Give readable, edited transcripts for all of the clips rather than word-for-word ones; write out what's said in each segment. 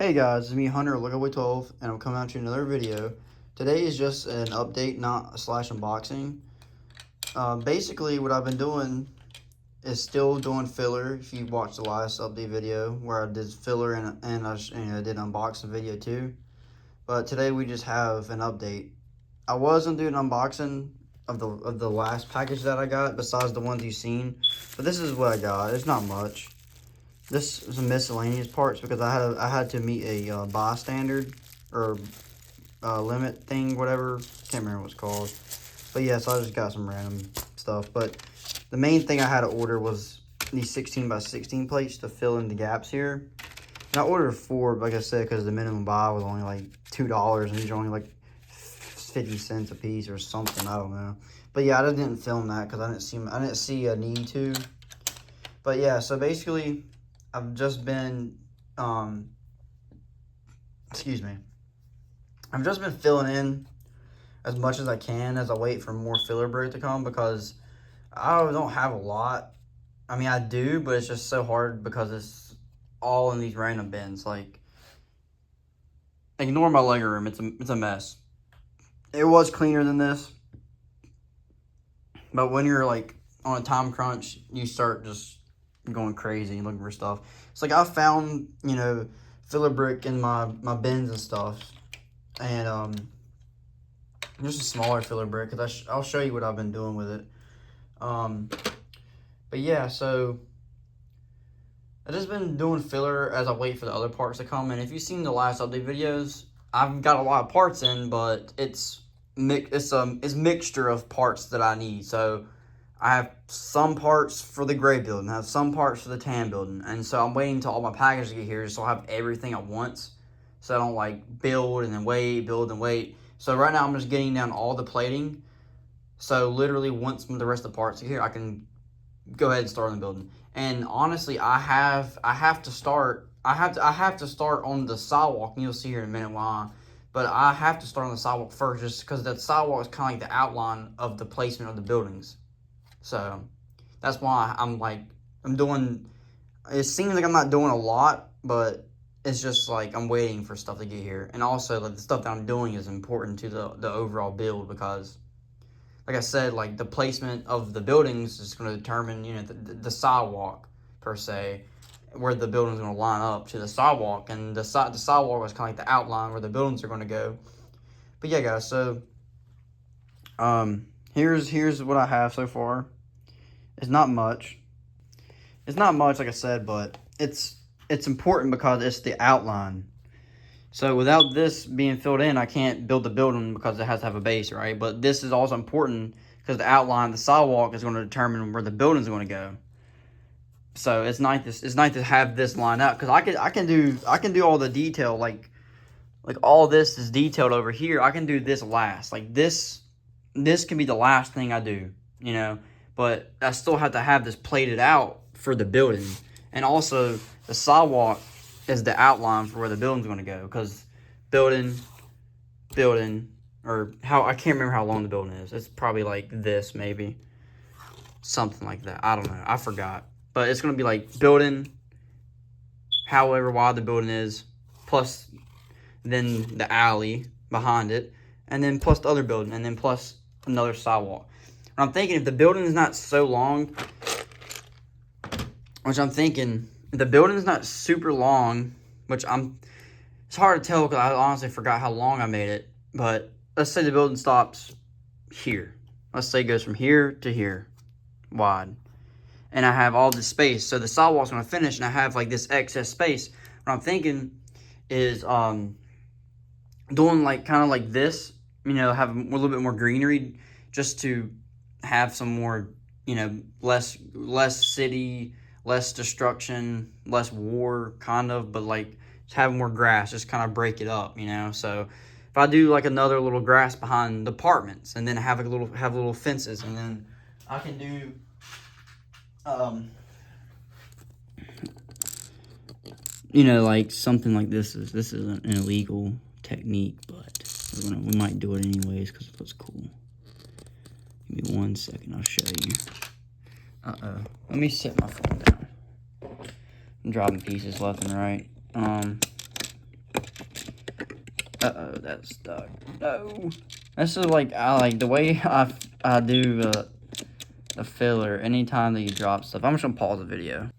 Hey guys, it's me Hunter, LookAway12, and I'm coming out to another video. Today is just an update, not a slash unboxing. Basically, what I've been doing is still doing filler. If you watched the last update video where I did filler and I did unboxing video too. But today we just have an update. I wasn't doing an unboxing of the last package that I got, besides the ones you've seen. But this is what I got. It's not much. This is some miscellaneous parts because I had to meet a buy standard or limit thing, whatever. Can't remember what it's called. But yeah, so I just got some random stuff. But the main thing I had to order was these 16 by 16 plates to fill in the gaps here. And I ordered 4, like I said, because the minimum buy was only like $2, and these are only like 50 cents a piece or something. I don't know. But yeah, I just didn't film that because I didn't see a need to. But yeah, so basically, I've just been, excuse me. I've just been filling in as much as I can as I wait for more filler brick to come because I don't have a lot. I mean, I do, but it's just so hard because it's all in these random bins. Like, ignore my Lego room. It's a mess. It was cleaner than this, but when you're like on a time crunch, you start just going crazy looking for stuff. It's like I found, filler brick in my bins and stuff, and just a smaller filler brick because I'll show you what I've been doing with it. But yeah, so I've just been doing filler as I wait for the other parts to come. And if you've seen the last update videos, I've got a lot of parts in, but it's mixture of parts that I need. So I have some parts for the gray building, I have some parts for the tan building, and so I'm waiting until all my packages get here so I'll have everything at once, so I don't like build and then wait, build and wait. So right now I'm just getting down all the plating, so literally once the rest of the parts are here, I can go ahead and start on the building. And honestly, I have to start on the sidewalk, and you'll see here in a minute why. But I have to start on the sidewalk first, just because that sidewalk is kind of like the outline of the placement of the buildings. So that's why I'm doing, it seems like I'm not doing a lot, but it's just like I'm waiting for stuff to get here. And also, like, the stuff that I'm doing is important to the overall build because, like I said, like the placement of the buildings is going to determine, the sidewalk per se, where the building's going to line up to the sidewalk. And the sidewalk is kind of like the outline where the buildings are going to go. But yeah, guys, so here's what I have so far. It's not much. It's not much, like I said, but it's important because it's the outline. So without this being filled in, I can't build the building because it has to have a base, right? But this is also important because the outline, the sidewalk, is going to determine where the building is going to go. So it's nice to have this line out because I can do all the detail, like all this is detailed over here. I can do this last. Like this can be the last thing I do, but I still have to have this plated out for the building. And also, the sidewalk is the outline for where the building's going to go. Because building, or I can't remember how long the building is. It's probably like this, maybe. Something like that. I don't know. I forgot. But it's going to be like building, however wide the building is, plus then the alley behind it, and then plus the other building, and then plus another sidewalk. And I'm thinking if the building is not so long, which I'm thinking if the building is not super long, it's hard to tell because I honestly forgot how long I made it. But let's say the building stops here. Let's say it goes from here to here, wide. And I have all this space. So the sidewalk's going to finish, and I have like this excess space. What I'm thinking is doing like kind of like this, have a little bit more greenery just to have some more, less city, less destruction, less war, kind of, but like just have more grass, just kind of break it up, So if I do like another little grass behind the apartments, and then have little fences, and then I can do like something like this is an illegal technique, but we might do it anyways because it looks cool. Give me 1 second, I'll show you. Let me set my phone down. I'm dropping pieces left and right. Uh-oh, that's stuck. No. This is like, I like the way I do the filler anytime that you drop stuff. I'm just gonna pause the video.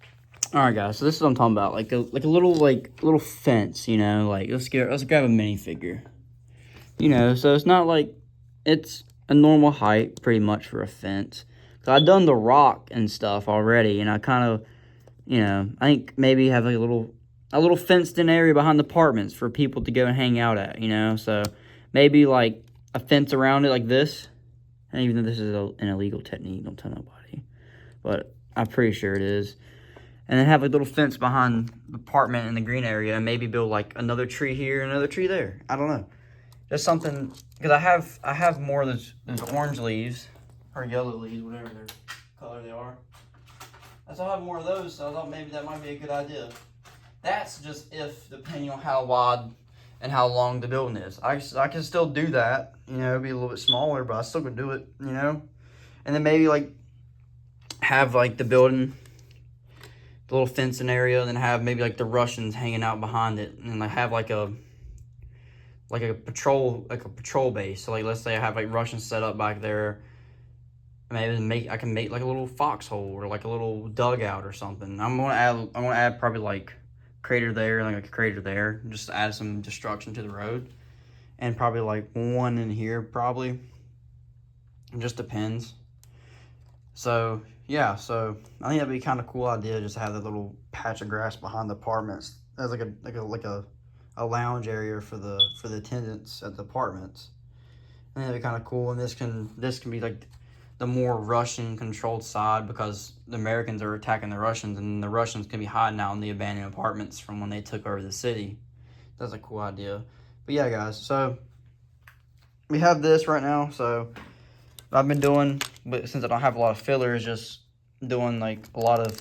Alright guys, so this is what I'm talking about. Like a little fence, you know, like let's grab a minifigure. You know, so it's not like it's a normal height pretty much for a fence. So I've done the rock and stuff already, and I kind of, you know, I think maybe have like a little fenced in area behind the apartments for people to go and hang out at, you know. So maybe like a fence around it like this. And even though this is an illegal technique, don't tell nobody. But I'm pretty sure it is. And then have a little fence behind the apartment in the green area, and maybe build like another tree here, another tree there. I don't know. Just something, because I have more of those orange leaves, or yellow leaves, whatever their color they are. I still have more of those, so I thought maybe that might be a good idea. That's just if, depending on how wide and how long the building is. I can still do that, you know, be a little bit smaller, but I still can do it, you know. And then maybe like have like the building, the little fencing area, and then have maybe like the Russians hanging out behind it, and like have like a patrol base. So like let's say I have like Russians set up back there. Maybe I can make like a little foxhole or like a little dugout or something. I'm gonna add probably like crater there, like a crater there, just to add some destruction to the road, and probably like one in here probably. It just depends. So yeah, so I think that'd be kind of cool idea, just to have that little patch of grass behind the apartments as like a lounge area for the attendants at the apartments. I think that'd be kind of cool, and this can be like the more Russian controlled side, because the Americans are attacking the Russians, and the Russians can be hiding out in the abandoned apartments from when they took over the city. That's a cool idea. But yeah, guys, so we have this right now. So what I've been doing, but since I don't have a lot of filler, is just doing like a lot of,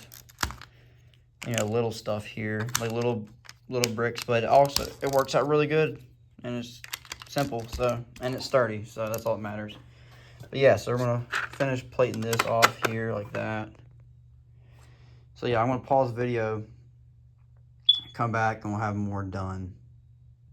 you know, little stuff here, like little bricks, but it works out really good, and it's simple, so, and it's sturdy, so that's all that matters. But yeah, so we're gonna finish plating this off here like that. So yeah, I'm gonna pause the video, come back, and we'll have more done.